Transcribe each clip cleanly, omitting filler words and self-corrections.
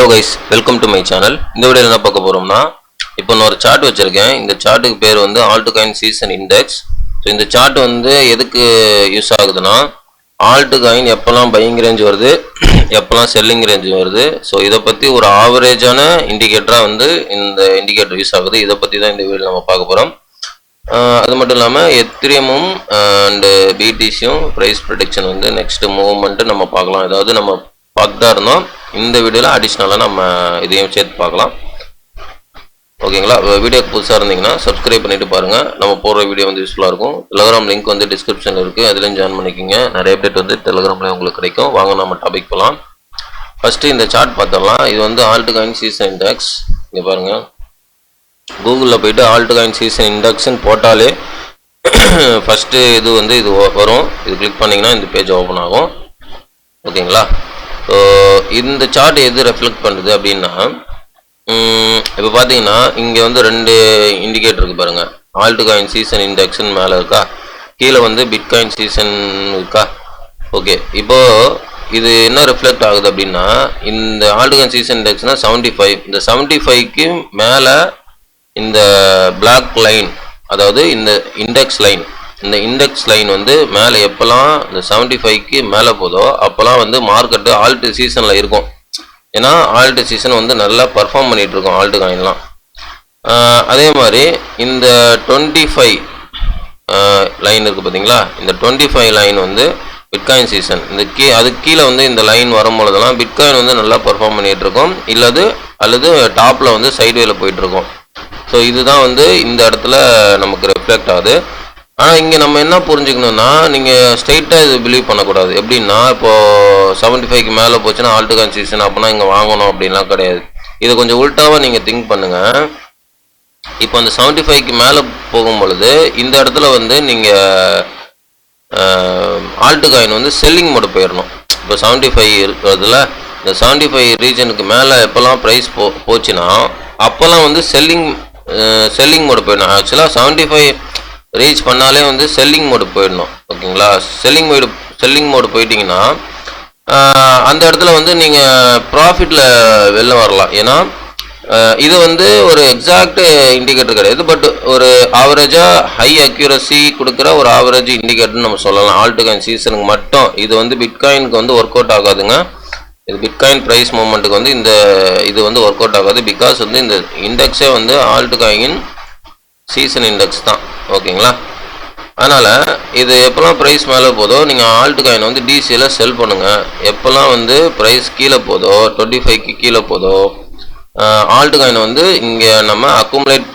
Hello guys, welcome to my channel. இந்த வீடியோவில் என்ன பார்க்க போகிறோம்னா, இப்போ நான் ஒரு சார்ட் வச்சுருக்கேன். இந்த சார்ட்டுக்கு பேர் வந்து ஆல்ட்காயின் சீசன் இண்டெக்ஸ். ஸோ இந்த சார்ட் வந்து எதுக்கு யூஸ் ஆகுதுன்னா, ஆல்ட்காயின் எப்போல்லாம் பையிங் ரேஞ்ச் வருது, எப்போல்லாம் செல்லிங் ரேஞ்ச் வருது, ஸோ இதை பற்றி ஒரு ஆவரேஜான இண்டிகேட்டராக வந்து இந்த இண்டிகேட்டர் யூஸ் ஆகுது. இதை பற்றி தான் இந்த வீடியோ நம்ம பார்க்க போகிறோம். அது மட்டும் இல்லாமல் எத்திரியமும் அண்டு பிடிசியும் ப்ரைஸ் ப்ரொடிக்ஷன் வந்து நெக்ஸ்ட் மூவ்மெண்ட்டு நம்ம பார்க்கலாம். ஏதாவது நம்ம பார்த்துதான் இருந்தோம். இந்த வீடியோவில் அடிஷ்னலாக நம்ம இதையும் சேர்த்து பார்க்கலாம். ஓகேங்களா? வீடியோக்கு புதுசாக இருந்தீங்கன்னா சப்ஸ்கிரைப் பண்ணிட்டு பாருங்கள். நம்ம போடுற வீடியோ வந்து யூஸ்ஃபுல்லாக இருக்கும். டெலிகிராம் லிங்க் வந்து டிஸ்கிரிப்ஷனில் இருக்குது, அதுலேயும் ஜாயின் பண்ணிக்கிங்க. நிறைய அப்டேட் வந்து டெலிகிராம்லேயும் உங்களுக்கு கிடைக்கும். வாங்க நம்ம டாபிக் போகலாம். ஃபஸ்ட்டு இந்த சார்ட் பார்த்துடலாம். இது வந்து ஆல்ட்காயின் சீசன் இண்டெக்ஸ். இங்கே பாருங்கள், கூகுளில் போய்ட்டு ஆல்ட்காயின் சீசன் இண்டெக்ஸ்ன்னு போட்டாலே ஃபஸ்ட்டு இது வந்து இது வரும். இது கிளிக் பண்ணிங்கன்னா இந்த பேஜ் ஓப்பன் ஆகும். ஓகேங்களா? ஸோ இந்த சார்ட் எது ரெஃப்ளெக்ட் பண்ணுறது அப்படின்னா, இப்போ பார்த்தீங்கன்னா இங்கே வந்து ரெண்டு இண்டிகேட்டர் இருக்குது பாருங்கள். ஆல்ட்காயின் சீசன் இண்டெக்ஸ்ன்னு மேலே இருக்கா, கீழே வந்து பிட்காயின் சீசன் இருக்கா. ஓகே, இப்போது இது என்ன ரிஃப்ளெக்ட் ஆகுது அப்படின்னா, இந்த ஆல்ட்காயின் சீசன் இண்டெக்ஸ்னால் 75. இந்த 75க்கு மேலே இந்த பிளாக் லைன், அதாவது இந்த இண்டெக்ஸ் லைன், இந்த இண்டெக்ஸ் லைன் வந்து மேலே எப்போல்லாம் இந்த 75க்கு மேலே போதோ அப்போல்லாம் வந்து மார்க்கெட்டு ஆல்ட் சீசனில் இருக்கும். ஏன்னா ஆல்ட் சீசன் வந்து நல்லா பர்ஃபார்ம் பண்ணிகிட்டு இருக்கோம் ஆல்ட் காயின்லாம். அதே மாதிரி இந்த 25 லைன் இருக்குது பார்த்தீங்களா, இந்த 25 லைன் வந்து பிட்காயின் சீசன். இந்த அதுக்கு கீழே வந்து இந்த லைன் வரும்பொழுதெல்லாம் பிட்காயின் வந்து நல்லா பர்ஃபார்ம் பண்ணிகிட்டு இருக்கோம், அல்லது டாப்பில் வந்து சைட்வேல போயிட்டுருக்கோம். ஸோ இதுதான் வந்து இந்த இடத்துல நமக்கு ரிஃப்ளெக்ட் ஆகுது. ஆனால் இங்கே நம்ம என்ன புரிஞ்சுக்கணுன்னா, நீங்கள் ஸ்ட்ரெயிட்டாக இது பிலீவ் பண்ணக்கூடாது. எப்படின்னா, இப்போது 75க்கு மேலே போச்சுன்னா ஆல்ட்காயின் சீசன், அப்போனா இங்கே வாங்கணும் அப்படின்லாம் கிடையாது. இதை கொஞ்சம் உல்ட்டாவாக நீங்கள் திங்க் பண்ணுங்கள். இப்போ அந்த 75க்கு மேலே போகும் பொழுது இந்த இடத்துல வந்து நீங்கள் ஆல்ட்காயின் வந்து செல்லிங் மோடு போயிடணும். இப்போ 75 இருக்கிறதுல இந்த 75 ரீஜனுக்கு மேலே எப்போல்லாம் ப்ரைஸ் போச்சுன்னா அப்போல்லாம் வந்து செல்லிங் மோடு போயிடணும். ஆக்சுவலாக 75 ரீச் பண்ணாலே வந்து செல்லிங் மோடு போயிடணும். ஓகேங்களா? செல்லிங் மோடு போயிட்டீங்கன்னா அந்த இடத்துல வந்து நீங்கள் ப்ராஃபிட்டில் வெளில வரலாம். ஏன்னா இது வந்து ஒரு எக்ஸாக்ட் இண்டிகேட்டர் கிடையாது, பட் ஒரு ஆவரேஜாக ஹை அக்யூரசி கொடுக்குற ஒரு ஆவரேஜ் இண்டிகேட்டர்னு நம்ம சொல்லலாம். ஆல்ட்காயின் சீசனுக்கு மட்டும் இது வந்து பிட்காயினுக்கு வந்து ஒர்க் அவுட் ஆகாதுங்க. இது பிட்காயின் ப்ரைஸ் மூவ்மெண்ட்டுக்கு வந்து இது வந்து ஒர்க் அவுட் ஆகாது. பிகாஸ் வந்து இந்த இண்டெக்ஸே வந்து ஆல்ட்காயின் சீசன் இண்டெக்ஸ் தான். ஓகேங்களா? அதனால் இது எப்போல்லாம் ப்ரைஸ் மேலே போதோ நீங்கள் ஆல்ட்காயின் வந்து டிசியில் செல் பண்ணுங்கள். எப்போல்லாம் வந்து ப்ரைஸ் கீழே போதோ, 25க்கு கீழே போதோ, ஆல்ட்காயின் வந்து இங்கே நம்ம அக்குமுலேட்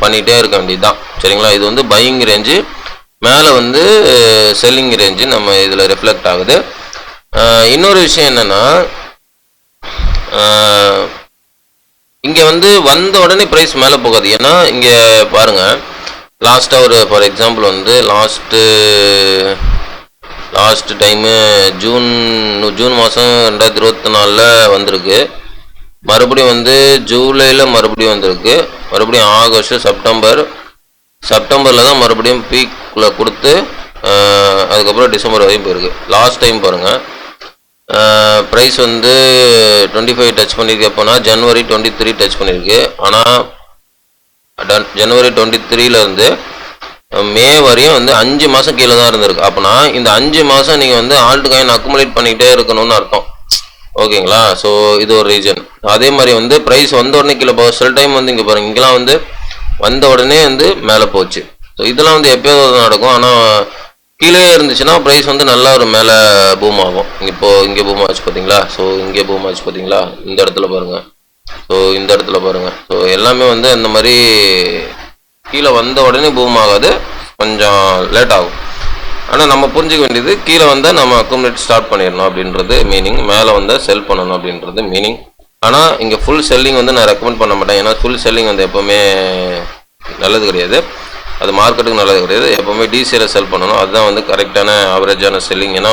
பண்ணிகிட்டே இருக்க வேண்டியது தான். சரிங்களா? இது வந்து பையிங் ரேஞ்சு, மேலே வந்து செல்லிங் ரேஞ்சு நம்ம இதில் ரிஃப்ளெக்ட் ஆகுது. இன்னொரு விஷயம் என்னென்னா, இங்கே வந்து வந்த உடனே ப்ரைஸ் மேலே போகாது. ஏன்னா இங்கே பாருங்கள், லாஸ்ட்டாக ஒரு ஃபார் எக்ஸாம்பிள் வந்து லாஸ்ட் டைமு ஜூன் மாதம் 2024 வந்திருக்கு. மறுபடியும் வந்து ஜூலையில் மறுபடியும் வந்திருக்கு. மறுபடியும் ஆகஸ்ட், செப்டம்பரில் தான் மறுபடியும் பீக்கில் கொடுத்து அதுக்கப்புறம் டிசம்பர் வரையும் போயிருக்கு. லாஸ்ட் டைம் பாருங்கள், ப்ரைஸ் வந்து 25 டச் பண்ணியிருக்கு. எப்போனா ஜனவரி 23 டச் பண்ணியிருக்கு. ஆனால் ஜனவரி 23லேருந்து மே வரையும் வந்து 5 மாதம் கீழே தான் இருந்திருக்கு. அப்போனா இந்த 5 மாதம் நீங்கள் வந்து ஆல்ட்காயின் அக்குமுலேட் பண்ணிக்கிட்டே இருக்கணும்னு அர்த்தம். ஓகேங்களா? ஸோ இது ஒரு ரீசன். அதே மாதிரி வந்து ப்ரைஸ் வந்த உடனே கீழே போகும். சில டைம் வந்து இங்கே பாருங்கள், இங்கெல்லாம் வந்து வந்த உடனே வந்து மேலே போச்சு. ஸோ இதெல்லாம் வந்து எப்போயாவது நடக்கும். ஆனால் கீழே இருந்துச்சுன்னா ப்ரைஸ் வந்து நல்லா ஒரு மேலே பூம் ஆகும். இங்கே பூம் ஆச்சு பார்த்தீங்களா? ஸோ இங்கே பூம் ஆச்சு பார்த்தீங்களா? இந்த இடத்துல பாருங்கள், ஸோ இந்த இடத்துல பாருங்கள். ஸோ எல்லாமே வந்து இந்த மாதிரி கீழே வந்த உடனே பூம் ஆகாது, கொஞ்சம் லேட் ஆகும். ஆனால் நம்ம புரிஞ்சிக்க வேண்டியது, கீழே வந்தால் நம்ம அக்குமுலேட் ஸ்டார்ட் பண்ணிடணும் அப்படின்றது மீனிங், மேலே வந்தால் செல் பண்ணணும் அப்படின்றது மீனிங். ஆனால் இங்கே ஃபுல் செல்லிங் வந்து நான் ரெக்கமெண்ட் பண்ண மாட்டேன். ஏன்னா ஃபுல் செல்லிங் வந்து எப்போவுமே நல்லது கிடையாது, அது மார்க்கெட்டுக்கு நல்லது கிடையாது. எப்போவுமே டிசியில் செல் பண்ணணும், அதுதான் வந்து கரெக்டான ஆவரேஜான செல்லிங். ஏன்னா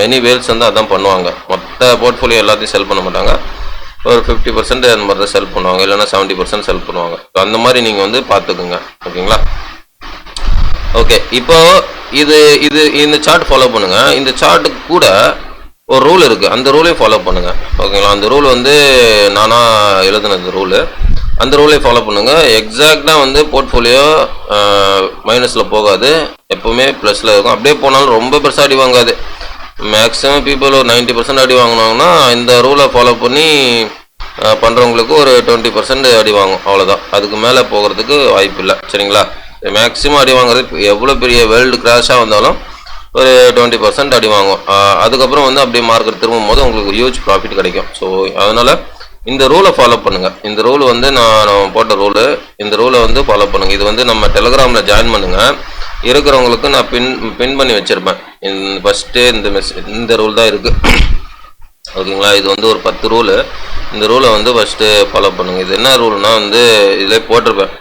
மெனி வேல்ஸ் வந்து அதான் பண்ணுவாங்க. மொத்த போர்ட்ஃபோலியோ எல்லாத்தையும் செல் பண்ண மாட்டாங்க, ஒரு 50% அந்த மாதிரி தான் செல் பண்ணுவாங்க, இல்லைன்னா 70% செல் பண்ணுவாங்க. ஸோ அந்த மாதிரி நீங்கள் வந்து பார்த்துக்குங்க. ஓகேங்களா? ஓகே, இப்போது இந்த சார்ட் ஃபாலோ பண்ணுங்கள். இந்த சார்ட்டுக்கு கூட ஒரு ரூல் இருக்குது, அந்த ரூலையும் ஃபாலோ பண்ணுங்கள். ஓகேங்களா? அந்த ரூல் வந்து நானாக எழுதுனது ரூலு. அந்த ரூலை ஃபாலோ பண்ணுங்கள். எக்ஸாக்டாக வந்து போர்ட்ஃபோலியோ மைனஸில் போகாது, எப்போவுமே ப்ளஸில் இருக்கும். அப்படியே போனாலும் ரொம்ப பெருசாக அடி வாங்காது. மேக்ஸிமம் பீப்புள் ஒரு 90% அடி வாங்கினாங்கன்னா இந்த ரூலை ஃபாலோ பண்ணி பண்ணுறவங்களுக்கு ஒரு 20% அடி வாங்கும், அவ்வளோதான். அதுக்கு மேலே போகிறதுக்கு வாய்ப்பு இல்லை. சரிங்களா? மேக்ஸிமம் அடி வாங்குறது எவ்வளோ பெரிய வேர்ல்டு கிராஷாக வந்தாலும் ஒரு 20% அடி வாங்கும். அதுக்கப்புறம் வந்து அப்படியே மார்க்கெட் திரும்பும் போது உங்களுக்கு ஹியூஜ் ப்ராஃபிட் கிடைக்கும். ஸோ அதனால் இந்த ரூலை ஃபாலோ பண்ணுங்கள். இந்த ரூல் வந்து நான் போட்ட ரூலு, இந்த ரூலை வந்து ஃபாலோ பண்ணுங்கள். இது வந்து நம்ம டெலகிராமில் ஜாயின் பண்ணுங்கள். இருக்கிறவங்களுக்கு நான் பின் பண்ணி வச்சுருப்பேன். ஃபஸ்ட்டு இந்த ரூல் தான் இருக்குது. ஓகேங்களா? இது வந்து ஒரு 10 ரூலு. இந்த ரூலை வந்து ஃபஸ்ட்டு ஃபாலோ பண்ணுங்கள். இது என்ன ரூல்னால் வந்து இதில் போட்டிருப்பேன்.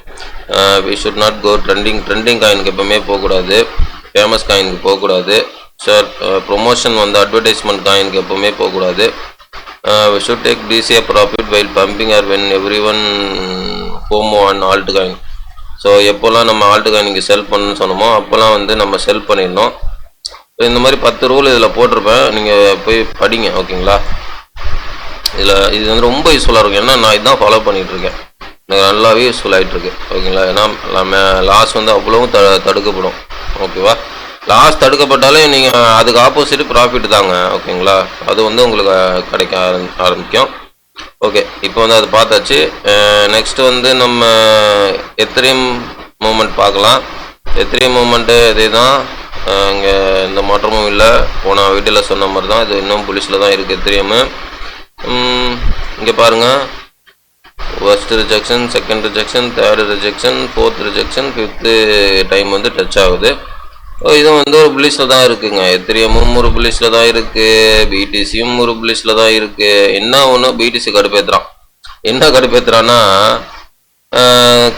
We should not go trending காயினுக்கு எப்போவுமே போகக்கூடாது, ஃபேமஸ் காயினுக்கு போகக்கூடாது, சார் ப்ரொமோஷன் வந்து அட்வர்டைஸ்மெண்ட் காயினுக்கு எப்போவுமே போகக்கூடாது. We should take DCA profit while pumping or when everyone FOMO on altcoin. So எப்போல்லாம் நம்ம ஆல்ட்காயின் இங்கே செல் பண்ணணும்னு சொன்னோமோ அப்போல்லாம் வந்து நம்ம செல் பண்ணிடணும். இந்த மாதிரி 10 ரூல் இதில் போட்டிருப்பேன், நீங்கள் போய் படிங்க. ஓகேங்களா? இது வந்து ரொம்ப யூஸ்ஃபுல்லாக இருக்கும். ஏன்னா நான் இதுதான் ஃபாலோ பண்ணிகிட்ருக்கேன், எனக்கு நல்லாவே யூஸ்ஃபுல் ஆகிட்டுருக்கு. ஓகேங்களா? ஏன்னா நம்ம லாஸ் வந்து அவ்வளவும் தடுக்கப்படும். ஓகேவா? லாஸ் தடுக்கப்பட்டாலே நீங்கள் அதுக்கு ஆப்போசிட் ப்ராஃபிட் தாங்க. ஓகேங்களா? அது வந்து உங்களுக்கு கிடைக்க ஆரம்பிக்கும். ஓகே, இப்போ வந்து அது பார்த்தாச்சு. நெக்ஸ்ட்டு வந்து நம்ம எத்திரியம் மூமெண்ட் பார்க்கலாம். எத்திரியம் மூமெண்ட்டு இதே தான், இங்கே எந்த மாற்றமும் இல்லை. போன வீட்டில் சொன்ன மாதிரி தான், இது இன்னும் புலிஷில் தான் இருக்குது எத்திரியமு. இங்கே பாருங்கள், first rejection, second rejection, third rejection, fourth rejection, fifth time வந்து டச் ஆகுது. இதுவும் வந்து ஒரு புலிஷில் தான் இருக்குங்க. எத்திரியமும் ஒரு புலிஷில் தான் இருக்குது, பிடிசியும் ஒரு புலிஷில் தான் இருக்குது. என்ன ஒன்று, பிடிசி கடுப்பேற்றுறான். என்ன கடுப்பேற்றுறான்னா,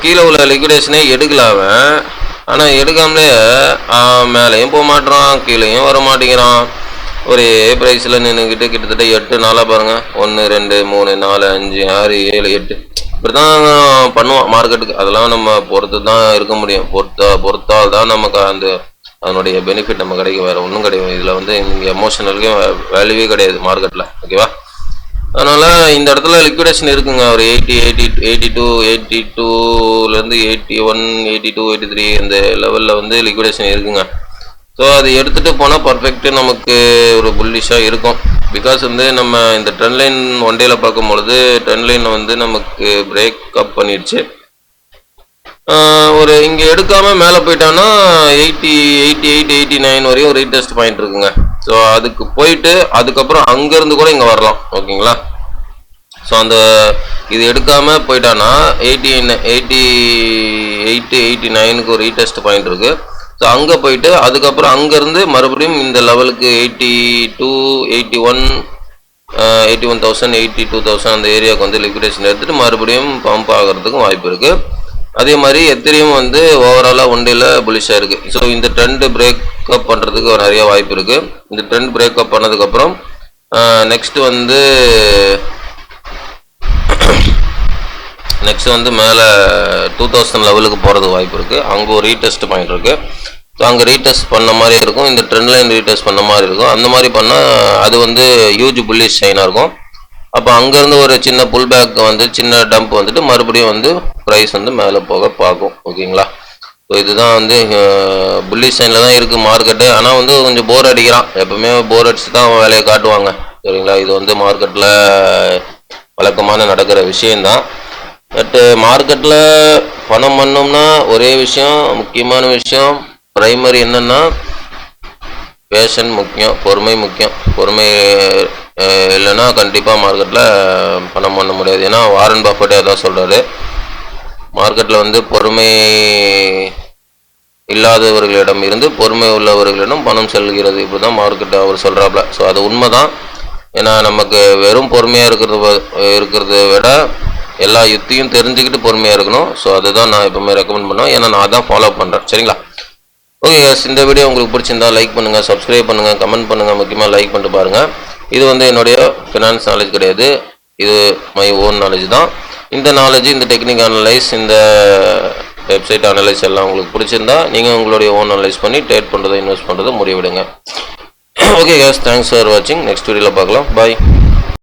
கீழே உள்ள லிக்விடேஷனே எடுக்கலாம, ஆனால் எடுக்காமலே மேலேயும் போக மாட்டேறான், கீழேயும் வர மாட்டேங்கிறான். ஒரே ப்ரைஸில் நின்றுக்கிட்டு கிட்டத்தட்ட 8 நாளாக பாருங்கள், 1 2 3 4 5 6 7 8 இப்படி தான் பண்ணுவான் மார்க்கெட்டுக்கு. அதெல்லாம் நம்ம பொறுத்து தான் இருக்க முடியும். பொறுத்தால் தான் நமக்கு அதனுடைய பெனிஃபிட் நம்ம கிடைக்கும், வேறு ஒன்றும் கிடையாது. இதில் வந்து இங்கே எமோஷனலுக்கு வேல்யூவே கிடையாது மார்க்கெட்டில். ஓகேவா? அதனால் இந்த இடத்துல லிக்விடேஷன் இருக்குங்க. ஒரு 80 82 82லேருந்து 81 82 83 இந்த லெவலில் வந்து லிக்விடேஷன் இருக்குங்க. ஸோ அது எடுத்துகிட்டு போனால் பர்ஃபெக்ட்டு நமக்கு ஒரு புல்லிஷாக இருக்கும். பிகாஸ் வந்து நம்ம இந்த ட்ரெண்ட் லைன் ஒன் டேயில் பார்க்கும்பொழுது ட்ரெண்ட் லைனை வந்து நமக்கு பிரேக் அப் பண்ணிடுச்சு. ஒரு இங்கே எடுக்காமல் மேலே போயிட்டான்னா 88 89 வரையும் ரீடெஸ்ட் பாயிண்ட் இருக்குங்க. ஸோ அதுக்கு போயிட்டு அதுக்கப்புறம் அங்கேருந்து கூட இங்கே வரலாம். ஓகேங்களா? ஸோ அந்த இது எடுக்காமல் போயிட்டான்னா 88 89க்கு ஒரு ரீடெஸ்ட் பாயிண்ட் இருக்குது. ஸோ அங்கே போயிட்டு அதுக்கப்புறம் அங்கேருந்து மறுபடியும் இந்த லெவலுக்கு 82 81 81,000 82,000 அந்த ஏரியாவுக்கு வந்து லிக்விடேஷன் எடுத்துகிட்டு மறுபடியும் பம்ப் ஆகிறதுக்கும் வாய்ப்பு இருக்குது. அதே மாதிரி எத்திரியம் வந்து ஓவராலாக ஒன் டேல புலிஷாக இருக்குது. ஸோ இந்த ட்ரெண்ட் பிரேக்கப் பண்ணுறதுக்கு நிறைய வாய்ப்பு இருக்குது. இந்த ட்ரெண்ட் பிரேக்கப் பண்ணதுக்கப்புறம் நெக்ஸ்ட்டு வந்து மேலே 2000 லெவலுக்கு போகிறதுக்கு வாய்ப்பு இருக்குது. அங்கே ஒரு ரீடெஸ்ட் பாயிண்ட் இருக்குது. ஸோ அங்கே ரீடெஸ்ட் பண்ண மாதிரி இருக்கும், இந்த ட்ரெண்ட் லைன் ரீடெஸ்ட் பண்ண மாதிரி இருக்கும். அந்த மாதிரி பண்ணால் அது வந்து ஹியூஜ் புல்லிஷ் சைனாக இருக்கும். அப்போ அங்கேருந்து ஒரு சின்ன புல் பேக் வந்து சின்ன டம்ப் வந்துட்டு மறுபடியும் வந்து ப்ரைஸ் வந்து மேலே போக பார்க்கும். ஓகேங்களா? ஸோ இதுதான் வந்து புல்லிஷ் சைனில் தான் இருக்குது மார்க்கெட்டு. ஆனால் வந்து கொஞ்சம் போர் அடிக்கிறான். எப்போவுமே போர் அடிச்சு தான் வேலையை காட்டுவாங்க. சரிங்களா? இது வந்து மார்க்கெட்டில் வழக்கமான நடக்கிற விஷயந்தான். பட்டு மார்க்கெட்டில் பணம் பண்ணோம்னா ஒரே விஷயம், முக்கியமான விஷயம் ப்ரைமரி என்னென்னா பேஷன் முக்கியம், பொறுமை முக்கியம். பொறுமை இல்லைன்னா கண்டிப்பாக மார்க்கெட்டில் பணம் பண்ண முடியாது. ஏன்னா வாரன் பஃபெட்டே அதான் சொல்கிறாரு, மார்க்கெட்டில் வந்து பொறுமை இல்லாதவர்களிடம் இருந்து பொறுமை உள்ளவர்களிடம் பணம் செல்கிறது. இப்படி தான் மார்க்கெட்டை அவர் சொல்கிறாப்புல. ஸோ அது உண்மை தான். ஏன்னா நமக்கு வெறும் பொறுமையாக இருக்கிறத விட எல்லா யுத்தியும் தெரிஞ்சுக்கிட்டு பொறுமையாக இருக்கணும். ஸோ அதுதான் நான் எப்பவுமே ரெக்கமெண்ட் பண்ணுவேன். ஏன்னா நான் தான் ஃபாலோ பண்ணுறேன். சரிங்களா? ஓகே கேஸ், இந்த வீடியோ உங்களுக்கு பிடிச்சிருந்தா லைக் பண்ணுங்கள், சப்ஸ்கிரைப் பண்ணுங்கள், கமெண்ட் பண்ணுங்கள். முக்கியமாக லைக் பண்ணிட்டு பாருங்கள். இது வந்து என்னுடைய ஃபினான்ஸ் நாலேஜ் கிடையாது, இது மை ஓன் நாலேஜ் தான். இந்த நாலேஜ், இந்த டெக்னிக் அனலைஸ், இந்த வெப்சைட் அனலைஸ் எல்லாம் உங்களுக்கு பிடிச்சிருந்தா நீங்கள் உங்களுடைய ஓன் அனலைஸ் பண்ணி ட்ரேட் பண்ணுறதை இன்வெஸ்ட் பண்ணுறதை முடிவிடுங்க. ஓகே guys, தேங்க்ஸ் ஃபார் வாட்சிங். நெக்ஸ்ட் வீடியோவில் பார்க்கலாம். பாய்.